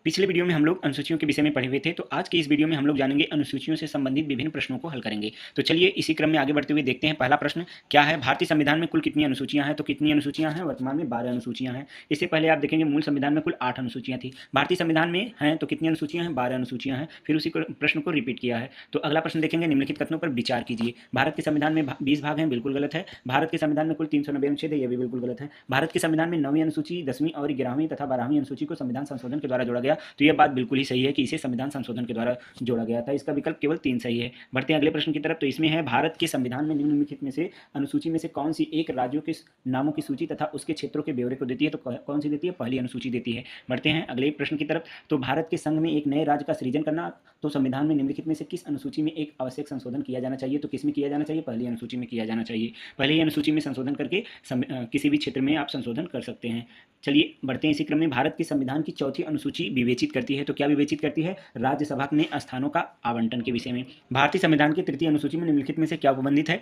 पिछले वीडियो में हम लोग अनुसूचियों के विषय में पढ़े हुए थे, तो आज के इस वीडियो में हम लोग जानेंगे अनुसूचियों से संबंधित विभिन्न प्रश्नों को हल करेंगे। तो चलिए इसी क्रम में आगे बढ़ते हुए देखते हैं। पहला प्रश्न क्या है, भारतीय संविधान में कुल कितनी अनुसूचियां हैं? तो कितनी अनुसूचियां हैं? वर्तमान में 12 अनुसूचियां हैं। इससे पहले आप देखेंगे मूल संविधान में कुल 8 अनुसूचियां थी। भारतीय संविधान में हैं तो कितनी अनुसूचियां हैं? 12 अनुसूचियां हैं। फिर उसी प्रश्न को रिपीट किया है। तो अगला प्रश्न देखेंगे, निम्नलिखित कथनों पर विचार कीजिए। भारत के संविधान में 20 भाग हैं, बिल्कुल गलत है। भारत के संविधान में कुल 390 अनुच्छेद है, यह भी बिल्कुल गलत है। भारत के संविधान में 9वीं अनुसूची, 10वीं और 11वीं तथा 12वीं अनुसूची को संविधान संशोधन के द्वारा जोड़ा गया, तो यह बात बिल्कुल ही सही है कि इसे संविधान संशोधन के द्वारा जोड़ा गया था। इसका विकल्प केवल 3 सही है। बढ़ते हैं अगले प्रश्न की तरफ। तो इसमें है, भारत के संविधान में निम्नलिखित में से अनुसूची में से कौन सी एक राज्यों के नामों की सूची तथा उसके क्षेत्रों के ब्यौरे को देती है? तो कौन सी देती है? पहली अनुसूची देती है। बढ़ते हैं अगले प्रश्न की तरफ। तो भारत के संघ में एक नए राज्य का सृजन करना, तो संविधान में निम्नलिखित में से किस अनुसूची में एक आवश्यक संशोधन किया जाना चाहिए? तो किस में किया जाना चाहिए? पहली अनुसूची में किया जाना चाहिए। पहले ही अनुसूची में संशोधन करके किसी भी क्षेत्र में आप संशोधन कर सकते हैं। चलिए बढ़ते हैं इसी क्रम में। भारत की संविधान की चौथी अनुसूची विवेचित करती है, तो क्या विवेचित करती है? राज्यसभा में स्थानों का आवंटन के विषय में। भारतीय संविधान की तृतीय अनुसूची में निम्नलिखित में से क्या उपबंधित है?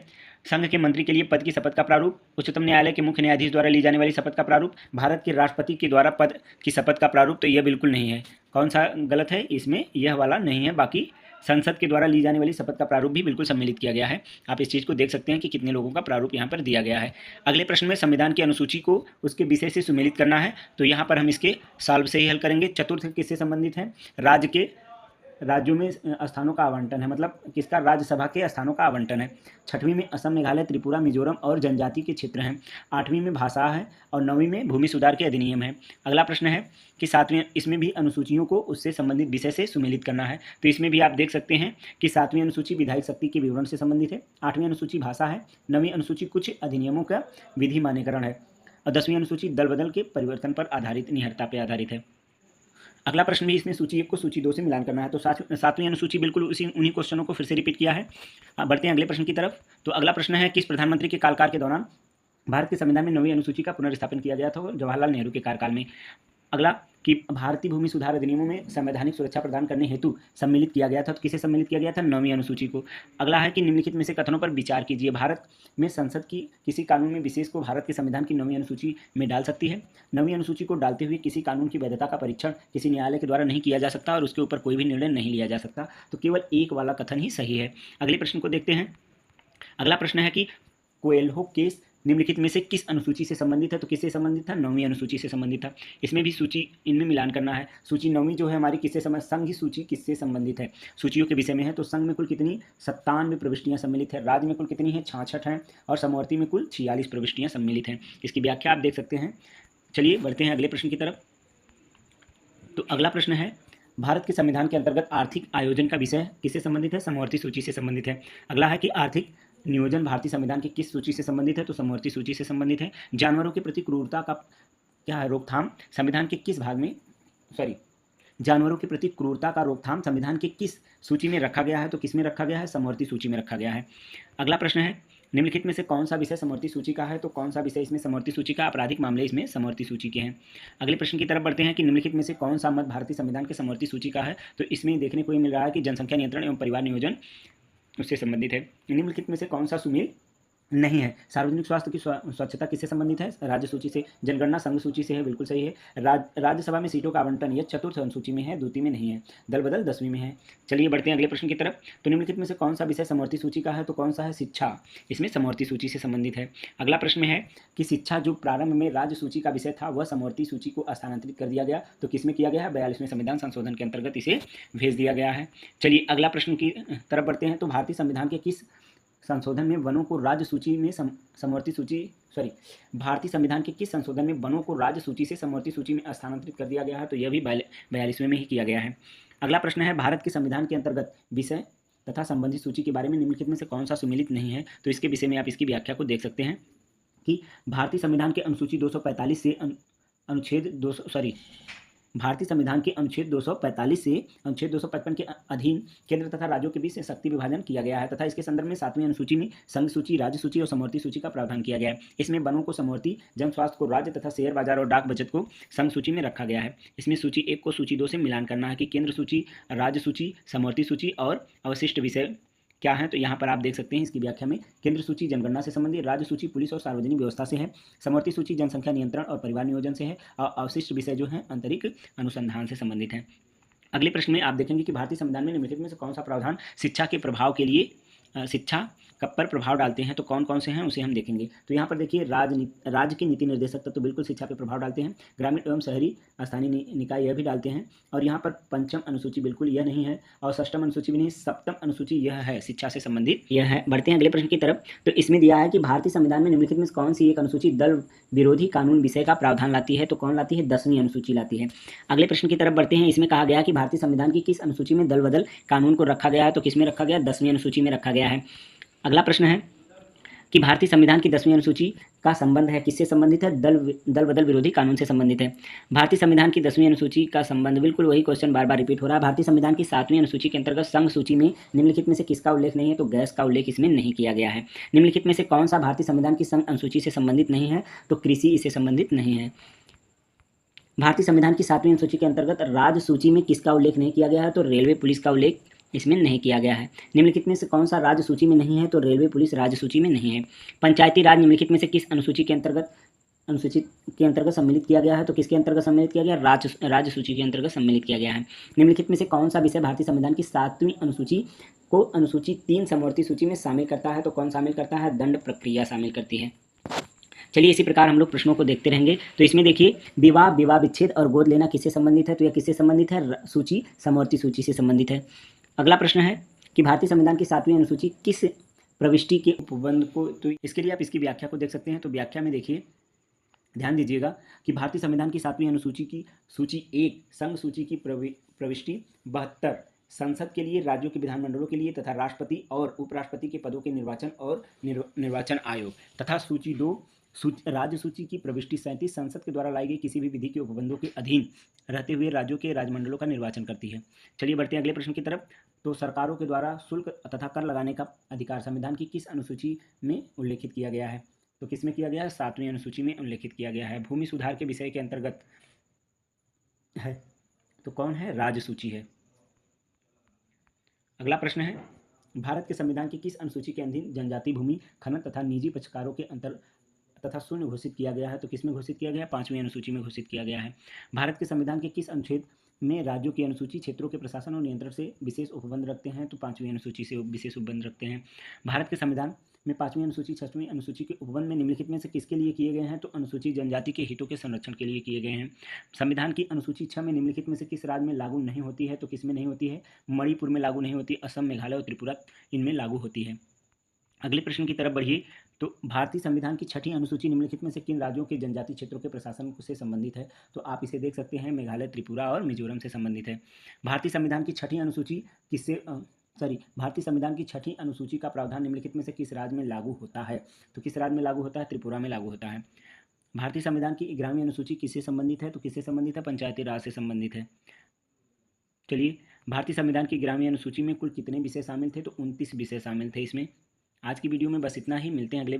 संघ के मंत्री के लिए पद की शपथ का प्रारूप, उच्चतम न्यायालय के मुख्य न्यायाधीश द्वारा ली जाने वाली शपथ का प्रारूप, भारत के राष्ट्रपति के द्वारा पद की शपथ का प्रारूप। तो यह बिल्कुल नहीं है। कौन सा गलत है? इसमें यह वाला नहीं है, बाकी संसद के द्वारा ली जाने वाली शपथ का प्रारूप भी बिल्कुल सम्मिलित किया गया है। आप इस चीज़ को देख सकते हैं कि कितने लोगों का प्रारूप यहाँ पर दिया गया है। अगले प्रश्न में संविधान की अनुसूची को उसके विषय से सुमेलित करना है, तो यहाँ पर हम इसके सॉल्व से ही हल करेंगे। चतुर्थ किससे संबंधित है? राज्यों में स्थानों का आवंटन है, मतलब किसका? राज्यसभा के स्थानों का आवंटन है। छठवीं में असम, मेघालय, त्रिपुरा, मिजोरम और जनजाति के क्षेत्र हैं। आठवीं में भाषा है और 9वीं में भूमि सुधार के अधिनियम है। अगला प्रश्न है कि सातवीं, इसमें भी अनुसूचियों को उससे संबंधित विषय से सुमेलित करना है। तो इसमें भी आप देख सकते हैं कि 7वीं अनुसूची विधायक शक्ति के विवरण से संबंधित है, 8वीं अनुसूची भाषा है, 9वीं अनुसूची कुछ अधिनियमों का विधि मान्यकरण है और 10वीं अनुसूची दल बदल के परिवर्तन पर आधारित, निहत्ता पर आधारित है। अगला प्रश्न भी इसमें सूची 1 को सूची 2 से मिलान करना है, तो 7वीं अनुसूची बिल्कुल उन्हीं क्वेश्चनों को फिर से रिपीट किया है। बढ़ते हैं अगले प्रश्न की तरफ। तो अगला प्रश्न है, किस प्रधानमंत्री के कार्यकाल के दौरान भारत के संविधान में 9वीं अनुसूची का पुनर्स्थापन किया गया था? जवाहरलाल नेहरू के कार्यकाल में। अगला कि भारतीय भूमि सुधार अधिनियमों में संवैधानिक सुरक्षा प्रदान करने हेतु सम्मिलित किया गया था, तो किसे सम्मिलित किया गया था? 9वीं अनुसूची को। अगला है कि निम्नलिखित में से कथनों पर विचार कीजिए। भारत में संसद की किसी कानून में विशेष को भारत के संविधान की 9वीं अनुसूची में डाल सकती है। 9वीं अनुसूची को डालते हुए किसी कानून की वैधता का परीक्षण किसी न्यायालय के द्वारा नहीं किया जा सकता और उसके ऊपर कोई भी निर्णय नहीं लिया जा सकता। तो केवल एक वाला कथन ही सही है। अगले प्रश्न को देखते हैं। अगला प्रश्न है कि कोएल्हो केस निम्नलिखित में से किस अनुसूची से संबंधित है? तो किससे संबंधित था? 9वीं अनुसूची से संबंधित था। इसमें भी सूची इनमें मिलान करना है। सूची 9वीं जो है हमारी किससे संबंधित? संघ की सूची किससे संबंधित है? सूचियों के विषय में है। तो संघ में कुल कितनी? 97 प्रविष्टियां सम्मिलित है। राज्य में कुल कितनी है? 66 हैं और समवर्ती में कुल 46 प्रविष्टियां सम्मिलित हैं। इसकी व्याख्या आप देख सकते हैं। चलिए बढ़ते हैं अगले प्रश्न की तरफ। तो अगला प्रश्न है, भारत के संविधान के अंतर्गत आर्थिक आयोजन का विषय किससे संबंधित है? समवर्ती सूची से संबंधित है। अगला है कि आर्थिक नियोजन भारतीय संविधान की किस सूची से संबंधित है? तो समवर्ती सूची से संबंधित है। जानवरों के प्रति क्रूरता का क्या है? रोकथाम संविधान के किस भाग में, जानवरों के प्रति क्रूरता का रोकथाम संविधान के किस सूची में रखा गया है? तो किस में रखा गया है? समवर्ती सूची में रखा गया है। अगला प्रश्न है, निम्नलिखित में से कौन सा विषय समवर्ती सूची का है? तो कौन सा विषय इसमें समवर्ती सूची का? आपराधिक मामले इसमें समवर्ती सूची के हैं। अगले प्रश्न की तरफ बढ़ते हैं कि निम्नलिखित में से कौन सा मत भारतीय संविधान के समवर्ती सूची का है? तो इसमें देखने को मिल रहा है कि जनसंख्या नियंत्रण एवं परिवार नियोजन उससे संबंधित है। निम्नलिखित में से कौन सा सुमेल नहीं है? सार्वजनिक स्वास्थ्य की स्वच्छता किससे संबंधित है? राज्य सूची से। जनगणना संघ सूची से है, बिल्कुल सही है। राज्यसभा में सीटों का आवंटन यह चतुर्थ अनुसूची में है, द्वितीय में नहीं है। दल बदल 10वीं में है। चलिए बढ़ते हैं अगले प्रश्न की तरफ। तो निम्नलिखित में से कौन सा विषय समवर्ती सूची का है? तो कौन सा है? शिक्षा इसमें समवर्ती सूची से संबंधित है। अगला प्रश्न है कि शिक्षा जो प्रारंभ में राज्य सूची का विषय था वह समवर्ती सूची को स्थानांतरित कर दिया गया, तो किसमें किया गया है? 42वें संविधान संशोधन के अंतर्गत इसे भेज दिया गया है। चलिए अगला प्रश्न की तरफ बढ़ते हैं। तो भारतीय संविधान के किस संशोधन में वनों को राज्य सूची में भारतीय संविधान के किस संशोधन में वनों को राज्य सूची से समवर्ती सूची में स्थानांतरित कर दिया गया है? तो यह भी 42वें में ही किया गया है। अगला प्रश्न है, भारत के संविधान के अंतर्गत विषय तथा संबंधित सूची के बारे में निम्नलिखित में से कौन सा सुमेलित नहीं है? तो इसके विषय में आप इसकी व्याख्या को देख सकते हैं कि भारतीय संविधान के अनुसूची 245 से भारतीय संविधान के अनुच्छेद 245 से अनुच्छेद 255 के अधीन केंद्र तथा राज्यों के बीच शक्ति विभाजन किया गया है तथा इसके संदर्भ में 7वीं अनुसूची में संघ सूची, राज्य सूची और समवर्ती सूची का प्रावधान किया गया है। इसमें वनों को समवर्ती, जन स्वास्थ्य को राज्य तथा शेयर बाजार और डाक बचत को संघ सूची में रखा गया है। इसमें सूची 1 को सूची 2 से मिलान करना है कि केंद्र सूची, राज्य सूची, समवर्ती सूची और अवशिष्ट विषय क्या है, तो यहाँ पर आप देख सकते हैं इसकी व्याख्या में केंद्र सूची जनगणना से संबंधित, राज्य सूची पुलिस और सार्वजनिक व्यवस्था से है, समवर्ती सूची जनसंख्या नियंत्रण और परिवार नियोजन से है, और अवशिष्ट विषय जो है आंतरिक अनुसंधान से संबंधित है। अगले प्रश्न में आप देखेंगे कि भारतीय संविधान में निम्नलिखित में से कौन सा प्रावधान शिक्षा के प्रभाव के लिए शिक्षा पर प्रभाव डालते हैं, तो कौन कौन से हैं उसे हम देखेंगे। तो यहाँ पर देखिए राज्य के नीति निर्देशक तत्व तो बिल्कुल शिक्षा पर प्रभाव डालते हैं, ग्रामीण एवं शहरी स्थानीय निकाय यह भी डालते हैं, और यहाँ पर पंचम अनुसूची बिल्कुल यह नहीं है, और षष्ठम अनुसूची भी नहीं, सप्तम अनुसूची यह है, शिक्षा से संबंधित यह है। बढ़ते हैं अगले प्रश्न की तरफ। तो इसमें दिया है कि भारतीय संविधान में निम्नलिखित में कौन सी एक अनुसूची दल विरोधी कानून विषय का प्रावधान लाती है, तो कौन लाती है, 10वीं अनुसूची लाती है। अगले प्रश्न की तरफ बढ़ते हैं। इसमें कहा गया कि भारतीय संविधान की किस अनुसूची में दल बदल कानून को रखा गया है, तो किसमें रखा गया, 10वीं अनुसूची में रखा गया है। अगला प्रश्न है कि भारतीय संविधान की 10वीं अनुसूची का संबंध है, किससे संबंधित है, दल बदल विरोधी कानून से संबंधित है। भारतीय संविधान की 10वीं अनुसूची का संबंध, बिल्कुल वही क्वेश्चन बार बार रिपीट हो रहा है। भारतीय संविधान की 7वीं अनुसूची के अंतर्गत संघ सूची में निम्नलिखित में से किसका उल्लेख नहीं है, तो गैस का उल्लेख इसमें नहीं किया गया है। निम्नलिखित में से कौन सा भारतीय संविधान की संघ अनुसूची से संबंधित नहीं है, तो कृषि इससे संबंधित नहीं है। भारतीय संविधान की 7वीं अनुसूची के अंतर्गत राज्य सूची में किसका उल्लेख नहीं किया गया है, तो रेलवे पुलिस का उल्लेख इसमें नहीं किया गया है। निम्नलिखित में से कौन सा राज्य सूची में नहीं है, तो रेलवे पुलिस राज्य सूची में नहीं है। पंचायती राज निम्नलिखित में से किस अनुसूची के अंतर्गत सम्मिलित किया गया है, तो किसके अंतर्गत सम्मिलित किया गया, राज्य सूची के अंतर्गत सम्मिलित किया गया है। निम्नलिखित में से कौन सा विषय भारतीय संविधान की 7वीं अनुसूची को अनुसूची 3 समवर्ती सूची में शामिल करता है, तो कौन शामिल करता है, दंड प्रक्रिया शामिल करती है। चलिए इसी प्रकार हम लोग प्रश्नों को देखते रहेंगे। तो इसमें देखिए विवाह विच्छेद और गोद लेना किससे संबंधित है, तो यह किससे संबंधित है, सूची समवर्ती सूची से संबंधित है। अगला प्रश्न है कि भारतीय संविधान की 7वीं अनुसूची किस प्रविष्टि के उपबंध को, तो इसके लिए आप इसकी व्याख्या को देख सकते हैं। तो व्याख्या में देखिए ध्यान दीजिएगा कि भारतीय संविधान की 7वीं अनुसूची की सूची 1 संघ सूची की प्रविष्टि 72 संसद के लिए, राज्यों के विधानमंडलों के लिए तथा राष्ट्रपति और उपराष्ट्रपति के पदों के निर्वाचन और निर्वाचन आयोग, तथा सूची 2 राज्य सूची की प्रविष्टि 37 संसद के द्वारा लाई गई किसी भी विधि के उपबंधों के अधीन रहते हुए राज्यों के राजमंडलों का निर्वाचन करती है। चलिए बढ़ते हैं अगले प्रश्न की तरफ। तो सरकारों के द्वारा शुल्क तथा कर लगाने का अधिकार संविधान की किस अनुसूची में उल्लेखित किया गया है, तो किसमें किया गया है, 7वीं अनुसूची में उल्लेखित किया गया है। भूमि सुधार के विषय के अंतर्गत है, तो कौन है, राज्य सूची है। अगला प्रश्न है भारत के संविधान की किस अनुसूची के अधीन जनजाति भूमि खनन तथा निजी पक्षकारों के अंतर तथा शून्य घोषित किया गया है, तो किसमें घोषित किया गया है, 5वीं अनुसूची में घोषित किया गया है। भारत के संविधान के किस अनुच्छेद में राज्यों की अनुसूची क्षेत्रों के प्रशासन और नियंत्रण से विशेष उपबंध रखते हैं, तो 5वीं अनुसूची से विशेष उपबंध रखते हैं। भारत के संविधान में 5वीं अनुसूची 6वीं अनुसूची के उपबंध में निम्नलिखित में से किसके लिए किए गए हैं, तो अनुसूचित जनजाति के हितों के संरक्षण के लिए किए गए हैं। संविधान की अनुसूची 6 में निम्नलिखित में से किस राज्य में लागू नहीं होती है, तो किसमें नहीं होती है, मणिपुर में लागू नहीं होती, असम, मेघालय और त्रिपुरा इनमें लागू होती है। अगले प्रश्न की तरफ बढ़िए। तो भारतीय संविधान की 6ठी अनुसूची निम्नलिखित में से किन राज्यों के जनजातीय क्षेत्रों के प्रशासन से संबंधित है, तो आप इसे देख सकते हैं, मेघालय, त्रिपुरा और मिजोरम से संबंधित है। भारतीय संविधान की 6ठी अनुसूची भारतीय संविधान की 6ठी अनुसूची का प्रावधान निम्नलिखित में से किस राज्य में लागू होता है, तो किस राज्य में लागू होता है, त्रिपुरा में लागू होता है। भारतीय संविधान की 11वीं अनुसूची किससे संबंधित है, तो किससे संबंधित है, पंचायती राज से संबंधित है। चलिए भारतीय संविधान की 11वीं अनुसूची में कुल कितने विषय शामिल थे, तो 29 विषय शामिल थे इसमें। आज की वीडियो में बस इतना ही, मिलते हैं अगले